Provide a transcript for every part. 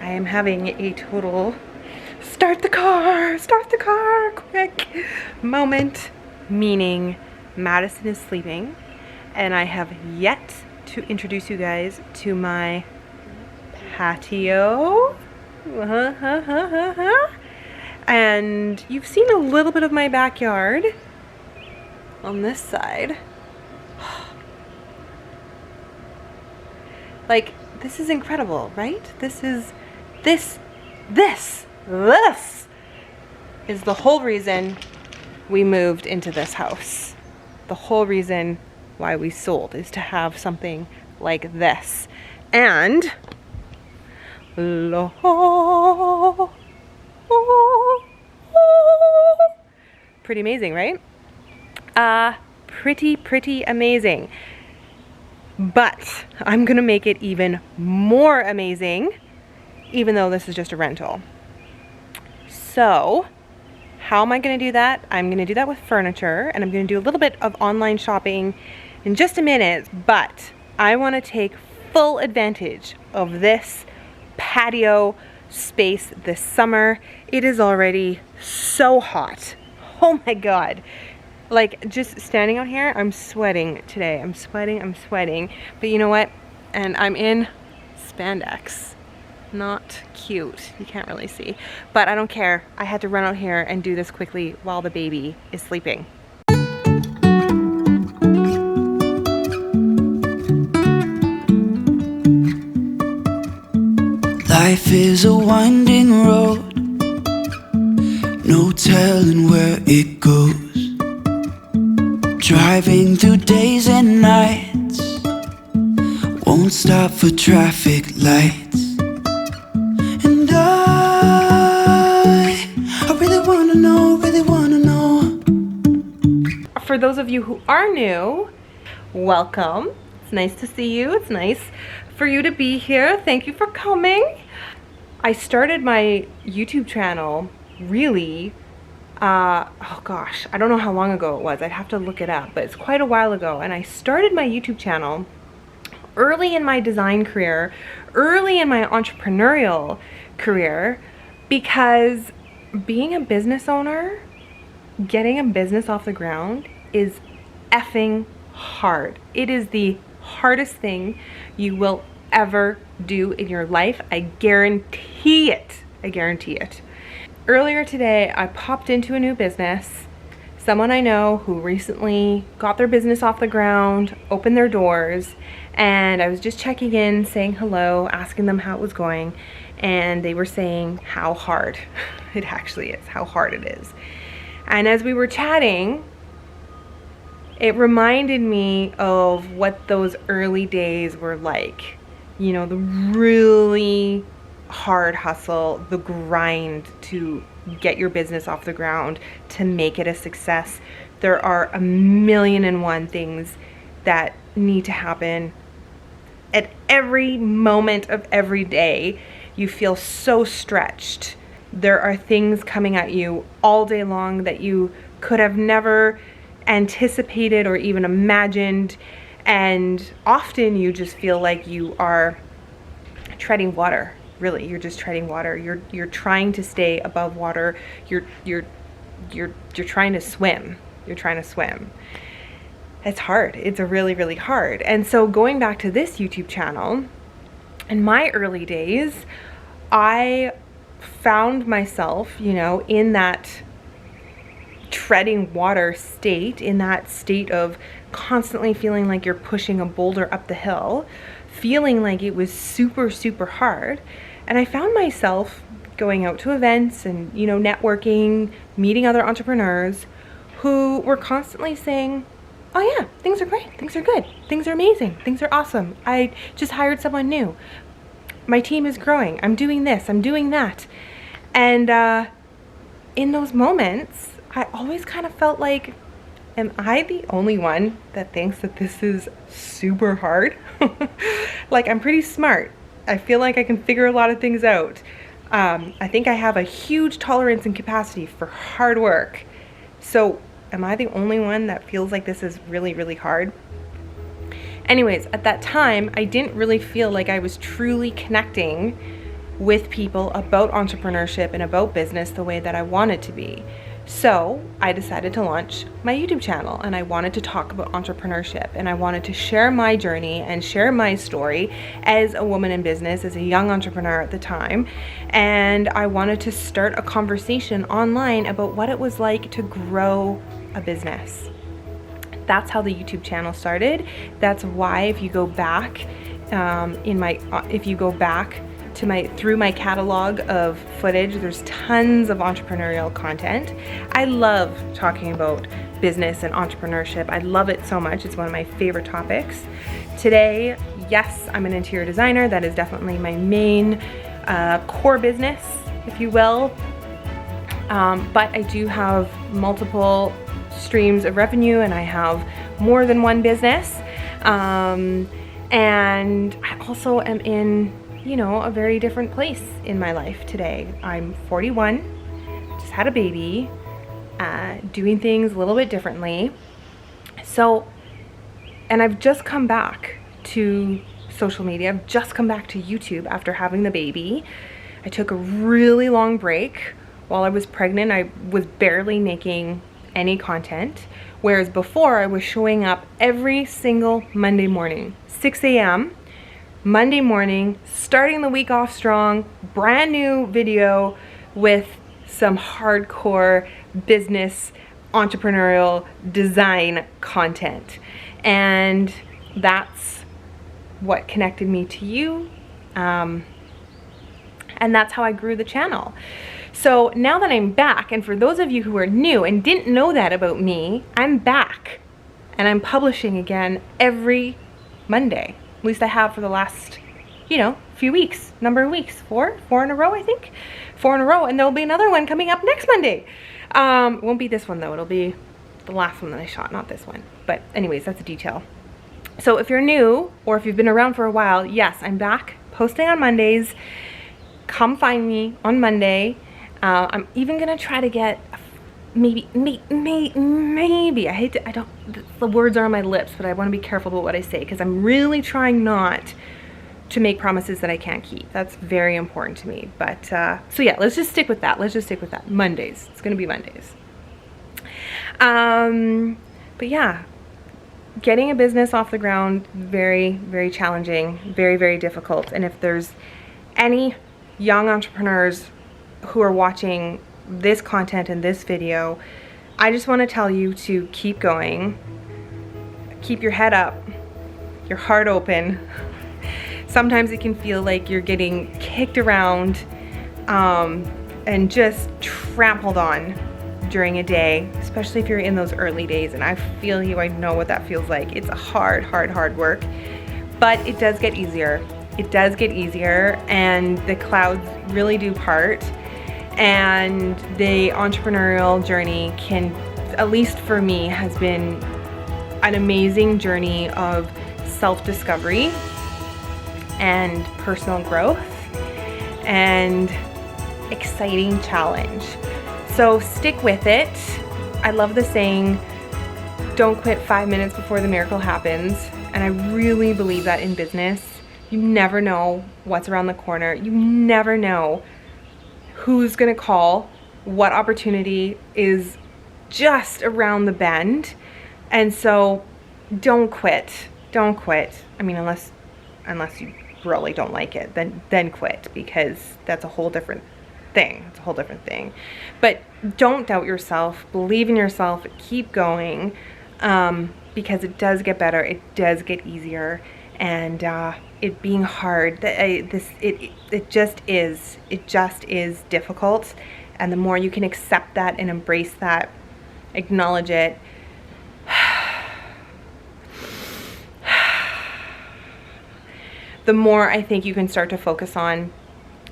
I am having a total start the car quick moment, meaning Madison is sleeping and I have yet to introduce you guys to my patio. And you've seen a little bit of my backyard on this side. Like, this is incredible, right? This is the whole reason we moved into this house. The whole reason why we sold is to have something like this. And pretty amazing, right? Pretty amazing. But I'm gonna make it even more amazing, even though this is just a rental. So how am I gonna do that? I'm gonna do that with furniture, and I'm gonna do a little bit of online shopping in just a minute, but I wanna take full advantage of this patio space this summer. It is already so hot. Oh my God. Like, just standing out here, I'm sweating today. I'm sweating. But you know what? And I'm in spandex. Not cute. You can't really see. But I don't care. I had to run out here and do this quickly while the baby is sleeping. Life is a winding road, no telling where it goes. Driving through days and nights, won't stop for traffic lights. And I really wanna know. For those of you who are new, welcome. It's nice to see you. It's nice for you to be here. Thank you for coming. I started my YouTube channel really oh gosh, I don't know how long ago it was. I'd have to look it up, but it's quite a while ago. And I started my YouTube channel early in my design career, early in my entrepreneurial career, because being a business owner, getting a business off the ground is effing hard. It is the hardest thing you will ever do in your life. I guarantee it. Earlier today, I popped into a new business. Someone I know who recently got their business off the ground, opened their doors, and I was just checking in, saying hello, asking them how it was going, and they were saying how hard it actually is, how hard it is. And as we were chatting, it reminded me of what those early days were like. You know, the really hard hustle, the grind to get your business off the ground, to make it a success. There are a million and one things that need to happen at every moment of every day. You feel so stretched. There are things coming at you all day long that you could have never anticipated or even imagined, and often you just feel like you are treading water. Really, you're just treading water. You're trying to stay above water. You're trying to swim. It's hard. It's really hard. And so going back to this YouTube channel, in my early days, I found myself, you know, in that treading water state, in that state of constantly feeling like you're pushing a boulder up the hill, feeling like it was super hard. And I found myself going out to events and, you know, networking, meeting other entrepreneurs who were constantly saying, oh yeah, things are great, things are good, things are amazing, things are awesome. I just hired someone new. My team is growing. I'm doing this, I'm doing that. And in those moments, I always kind of felt like, am I the only one that thinks that this is super hard? Like, I'm pretty smart. I feel like I can figure a lot of things out. I think I have a huge tolerance and capacity for hard work. So am I the only one that feels like this is really hard? Anyways, at that time, I didn't really feel like I was truly connecting with people about entrepreneurship and about business the way that I wanted to be. So I decided to launch my YouTube channel, and I wanted to talk about entrepreneurship, and I wanted to share my journey and share my story as a woman in business, as a young entrepreneur at the time. And I wanted to start a conversation online about what it was like to grow a business. That's how the YouTube channel started. That's why if you go back through my catalog of footage, there's tons of entrepreneurial content. I love talking about business and entrepreneurship. I love it so much. It's one of my favorite topics. Today, yes, I'm an interior designer. That is definitely my main core business, if you will. But I do have multiple streams of revenue, and I have more than one business. And I also am in a very different place in my life today. I'm 41, just had a baby, doing things a little bit differently. So, and I've just come back to social media. I've just come back to YouTube after having the baby. I took a really long break. While I was pregnant, I was barely making any content, whereas before I was showing up every single Monday morning, 6 a.m., Monday morning, starting the week off strong, brand new video with some hardcore business, entrepreneurial design content. And that's what connected me to you. And that's how I grew the channel. So now that I'm back, and for those of you who are new and didn't know that about me, I'm back and I'm publishing again every Monday. At least I have for the last, few weeks, number of weeks, four in a row, I think. 4 in a row, and there'll be another one coming up next Monday. It won't be this one though, it'll be the last one that I shot, not this one. But anyways, that's a detail. So if you're new, or if you've been around for a while, yes, I'm back posting on Mondays. Come find me on Monday. I'm even gonna try to get maybe, the words are on my lips, but I wanna be careful about what I say, because I'm really trying not to make promises that I can't keep. That's very important to me. But, so yeah, let's just stick with that. Mondays, it's gonna be Mondays. But yeah, getting a business off the ground, very, very challenging, very, very difficult. And if there's any young entrepreneurs who are watching this content and this video, I just want to tell you to keep going, keep your head up, your heart open. Sometimes it can feel like you're getting kicked around and just trampled on during a day, especially if you're in those early days. And I feel you, I know what that feels like. It's a hard work, but it does get easier. It does get easier, and the clouds really do part. And the entrepreneurial journey can, at least for me, has been an amazing journey of self-discovery and personal growth and exciting challenge. So stick with it. I love the saying, don't quit 5 minutes before the miracle happens. And I really believe that in business. You never know what's around the corner. You never know who's gonna call, what opportunity is just around the bend. And so don't quit. I mean, unless you really don't like it, then quit, because that's a whole different thing. But don't doubt yourself, believe in yourself, keep going, because it does get better, it does get easier. And it being hard, it just is difficult. And the more you can accept that and embrace that, acknowledge it, the more I think you can start to focus on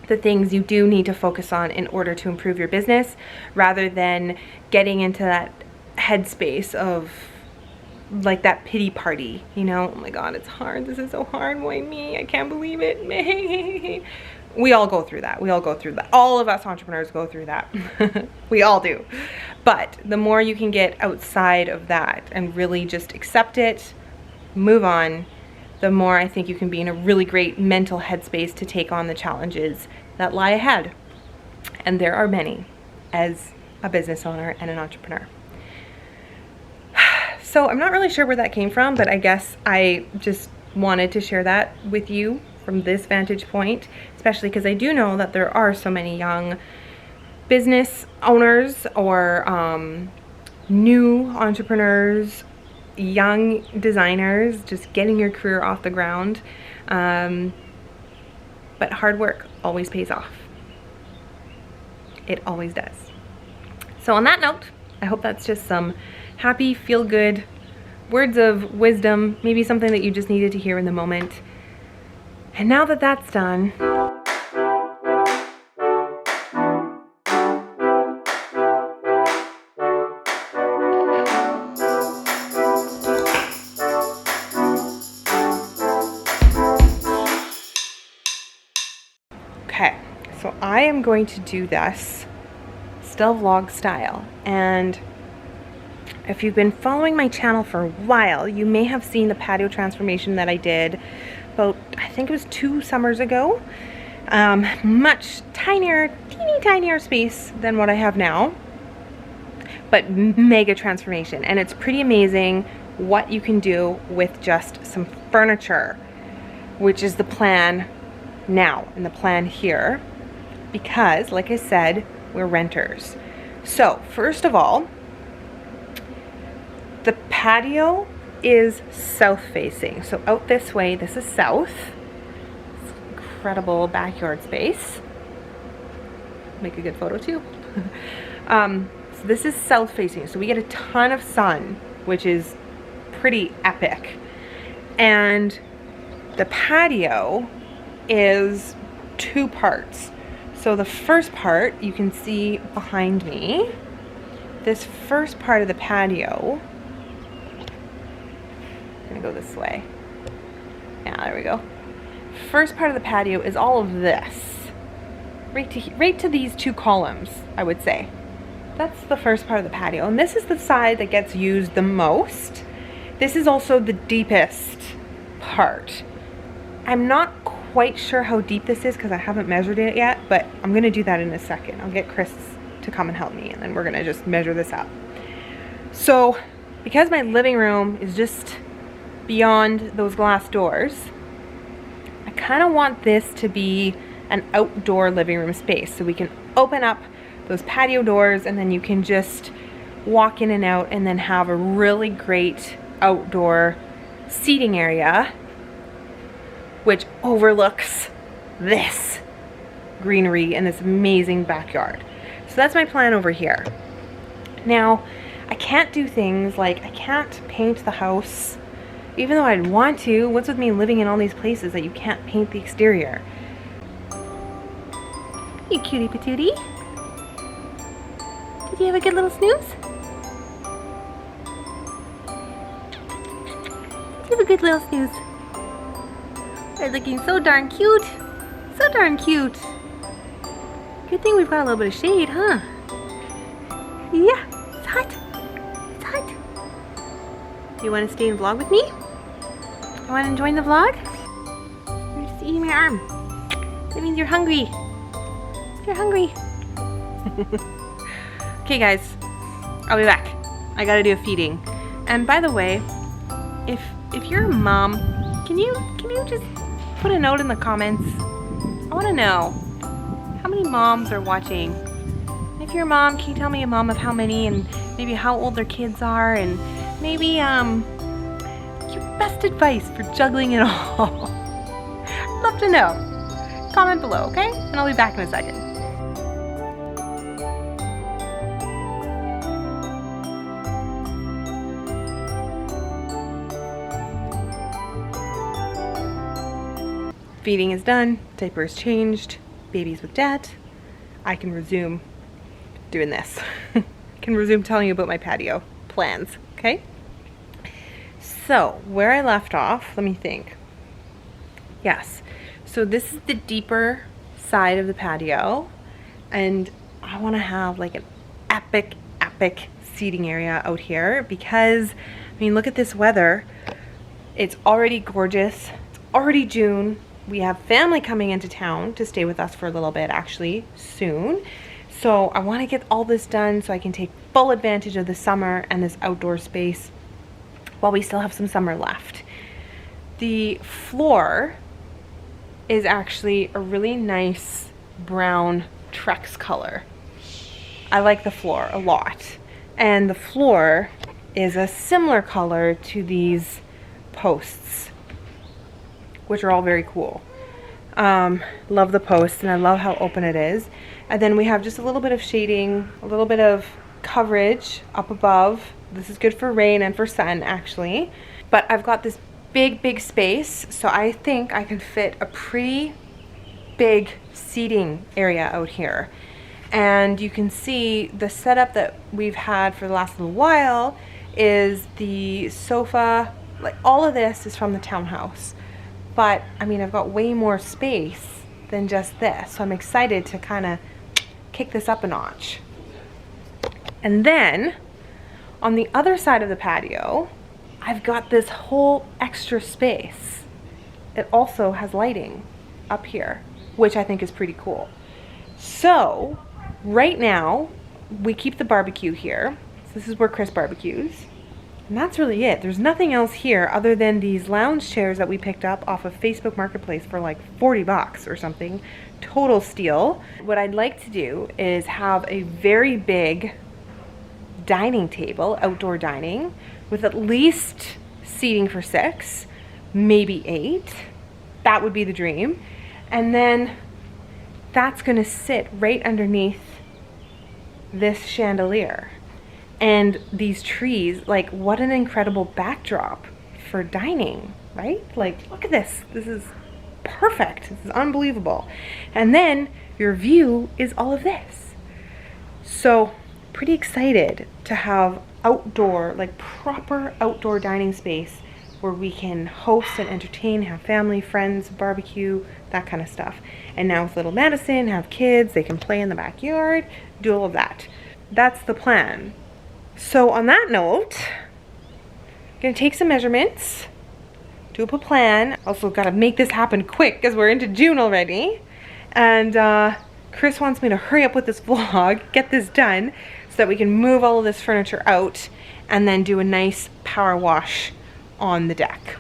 the things you do need to focus on in order to improve your business, rather than getting into that headspace of like that pity party, oh my God, it's hard, this is so hard, why me, I can't believe it. We all go through that. All of us entrepreneurs go through that. We all do. But the more you can get outside of that and really just accept it, move on, the more I think you can be in a really great mental headspace to take on the challenges that lie ahead. And there are many as a business owner and an entrepreneur. So I'm not really sure where that came from, but I guess I just wanted to share that with you from this vantage point, especially because I do know that there are so many young business owners or new entrepreneurs, young designers, just getting your career off the ground. But hard work always pays off. It always does. So on that note, I hope that's just some happy, feel-good words of wisdom, maybe something that you just needed to hear in the moment. And now that that's done, okay, so I am going to do this still vlog style. And if you've been following my channel for a while, you may have seen the patio transformation that I did about, I think it was 2 summers ago. Much tinier, teeny tinier space than what I have now, but mega transformation. And it's pretty amazing what you can do with just some furniture, which is the plan now and the plan here, because like I said, we're renters. So first of all, the patio is south facing. So out this way, this is south. It's incredible backyard space. Make a good photo too. So this is south facing. So we get a ton of sun, which is pretty epic. And the patio is 2 parts. So the first part you can see behind me. This first part of the patio, I'm gonna go this way. Yeah, there we go. First part of the patio is all of this. Right to these 2 columns, I would say. That's the first part of the patio. And this is the side that gets used the most. This is also the deepest part. I'm not quite sure how deep this is because I haven't measured it yet, but I'm gonna do that in a second. I'll get Chris to come and help me, and then we're gonna just measure this up. So because my living room is just beyond those glass doors, I kind of want this to be an outdoor living room space, so we can open up those patio doors and then you can just walk in and out and then have a really great outdoor seating area which overlooks this greenery and this amazing backyard. So that's my plan over here. Now, I can't do things like, I can't paint the house, even though I'd want to. What's with me living in all these places that you can't paint the exterior? You cutie patootie. Did you have a good little snooze? Did you have a good little snooze? They're looking so darn cute. So darn cute. Good thing we've got a little bit of shade, huh? Yeah, it's hot. It's hot. Do you want to stay and vlog with me? You want to join the vlog? You're just eating my arm. That means you're hungry. You're hungry. Okay guys, I'll be back. I gotta do a feeding. And by the way, if you're a mom, can you just put a note in the comments? I want to know how many moms are watching. If you're a mom, can you tell me a mom of how many, and maybe how old their kids are, and maybe your best advice for juggling it all. I'd love to know. Comment below, okay? And I'll be back in a second. Feeding is done, diaper is changed, baby's with dad. I can resume doing this. I can resume telling you about my patio plans, okay? So, where I left off, let me think. Yes, so this is the deeper side of the patio, and I want to have like an epic seating area out here because, I mean, look at this weather. It's already gorgeous. It's already June. we have family coming into town to stay with us for a little bit actually soon. So I want to get all this done so I can take full advantage of the summer and this outdoor space while we still have some summer left. The floor is actually a really nice brown Trex color. I like the floor a lot. And the floor is a similar color to these posts, which are all very cool. Love the posts, and I love how open it is. And then we have just a little bit of shading, a little bit of coverage up above. This is good for rain and for sun actually. But I've got this big space, so I think I can fit a pretty big seating area out here. And you can see the setup that we've had for the last little while is the sofa, like all of this is from the townhouse. But I mean, I've got way more space than just this. So I'm excited to kind of kick this up a notch. And then on the other side of the patio, I've got this whole extra space. It also has lighting up here, which I think is pretty cool. So right now we keep the barbecue here. So this is where Chris barbecues. And that's really it. There's nothing else here other than these lounge chairs that we picked up off of Facebook Marketplace for like 40 bucks or something. Total steal. What I'd like to do is have a very big dining table, outdoor dining, with at least seating for 6, maybe 8. That would be the dream. And then that's gonna sit right underneath this chandelier. And these trees, like what an incredible backdrop for dining, right? Like, look at this. This is perfect. This is unbelievable. And then your view is all of this. So pretty excited to have outdoor, like proper outdoor dining space where we can host and entertain, have family, friends, barbecue, that kind of stuff. And now with little Madison, have kids, they can play in the backyard, do all of that. That's the plan. So on that note, I'm gonna take some measurements, do up a plan. Also gotta make this happen quick because we're into June already. And Chris wants me to hurry up with this vlog, get this done, so that we can move all of this furniture out and then do a nice power wash on the deck.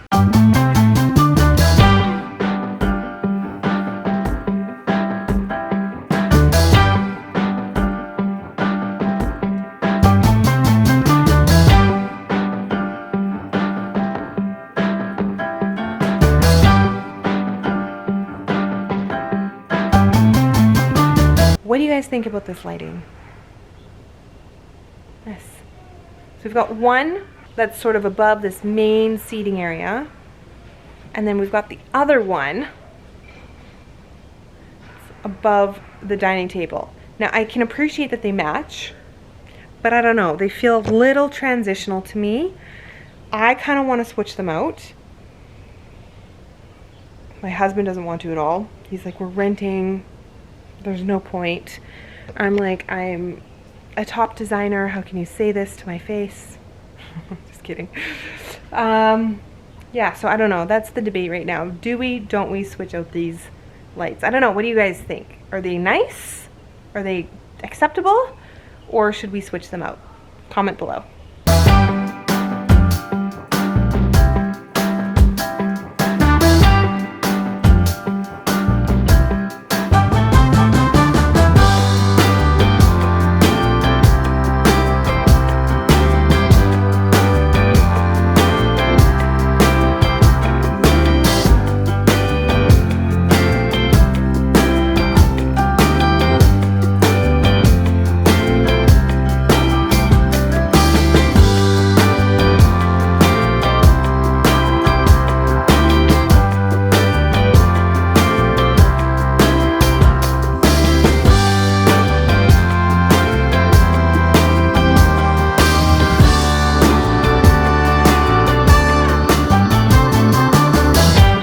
What do you guys think about this lighting? Yes. So we've got one that's sort of above this main seating area. And then we've got the other one above the dining table. Now I can appreciate that they match, but I don't know, they feel a little transitional to me. I kind of want to switch them out. My husband doesn't want to at all. He's like, we're renting. There's no point. I'm like, I'm a top designer. How can you say this to my face? Just kidding. Yeah, so I don't know. That's the debate right now. Do we, don't we switch out these lights? I don't know. What do you guys think? Are they nice? Are they acceptable? Or should we switch them out? Comment below.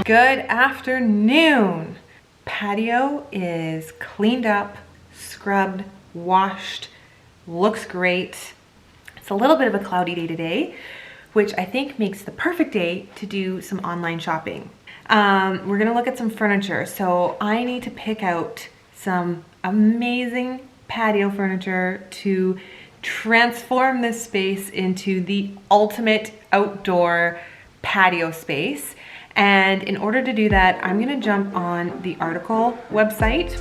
Good afternoon. Patio is cleaned up, scrubbed, washed, looks great. It's a little bit of a cloudy day today, which I think makes the perfect day to do some online shopping. We're gonna look at some furniture. So I need to pick out some amazing patio furniture to transform this space into the ultimate outdoor patio space. And in order to do that, I'm gonna jump on the Article website.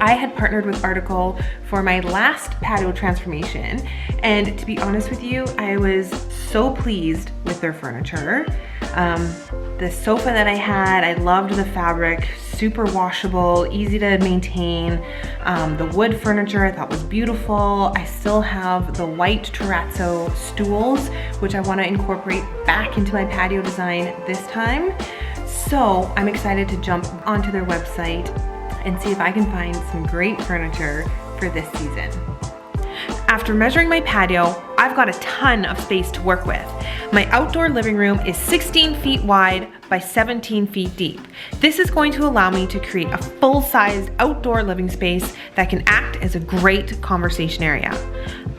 I had partnered with Article for my last patio transformation, and to be honest with you, I was so pleased with their furniture. The sofa that I had, I loved the fabric, super washable, easy to maintain. The wood furniture I thought was beautiful. I still have the white terrazzo stools, which I want to incorporate back into my patio design this time. So I'm excited to jump onto their website and see if I can find some great furniture for this season. After measuring my patio, I've got a ton of space to work with. My outdoor living room is 16 feet wide by 17 feet deep. This is going to allow me to create a full-sized outdoor living space that can act as a great conversation area.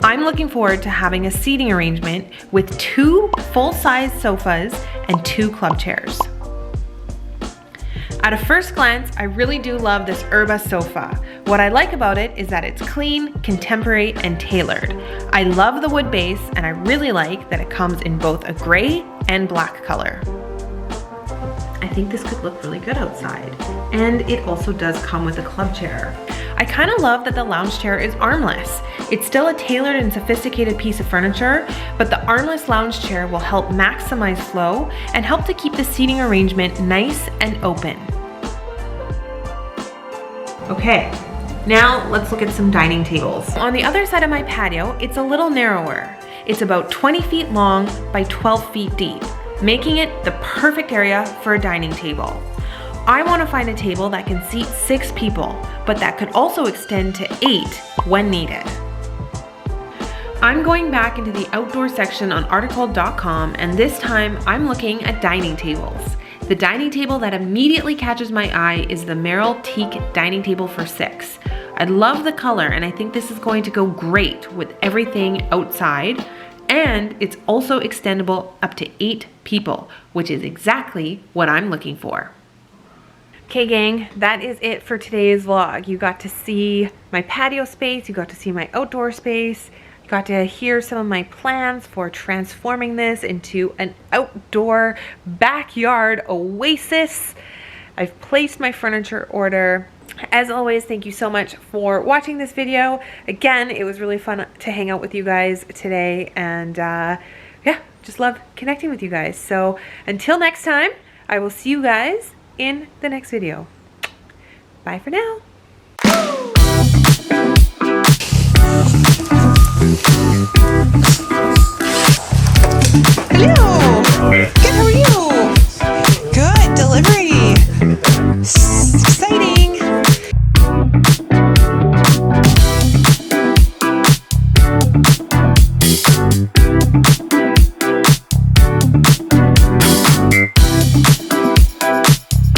I'm looking forward to having a seating arrangement with 2 full-size sofas and 2 club chairs. At a first glance, I really do love this Urba sofa. What I like about it is that it's clean, contemporary, and tailored. I love the wood base, and I really like that it comes in both a gray and black color. I think this could look really good outside. And it also does come with a club chair. I kind of love that the lounge chair is armless. It's still a tailored and sophisticated piece of furniture, but the armless lounge chair will help maximize flow and help to keep the seating arrangement nice and open. Okay, now let's look at some dining tables. On the other side of my patio, it's a little narrower. It's about 20 feet long by 12 feet deep, making it the perfect area for a dining table. I want to find a table that can seat 6 people, but that could also extend to 8 when needed. I'm going back into the outdoor section on article.com, and this time I'm looking at dining tables. The dining table that immediately catches my eye is the Merrill Teak dining table for 6. I love the color, and I think this is going to go great with everything outside, and it's also extendable up to 8 people, which is exactly what I'm looking for. Okay gang, that is it for today's vlog. You got to see my patio space, you got to see my outdoor space, you got to hear some of my plans for transforming this into an outdoor backyard oasis. I've placed my furniture order. As always, thank you so much for watching this video. Again, it was really fun to hang out with you guys today, and yeah, just love connecting with you guys. So until next time, I will see you guys in the next video. Bye for now.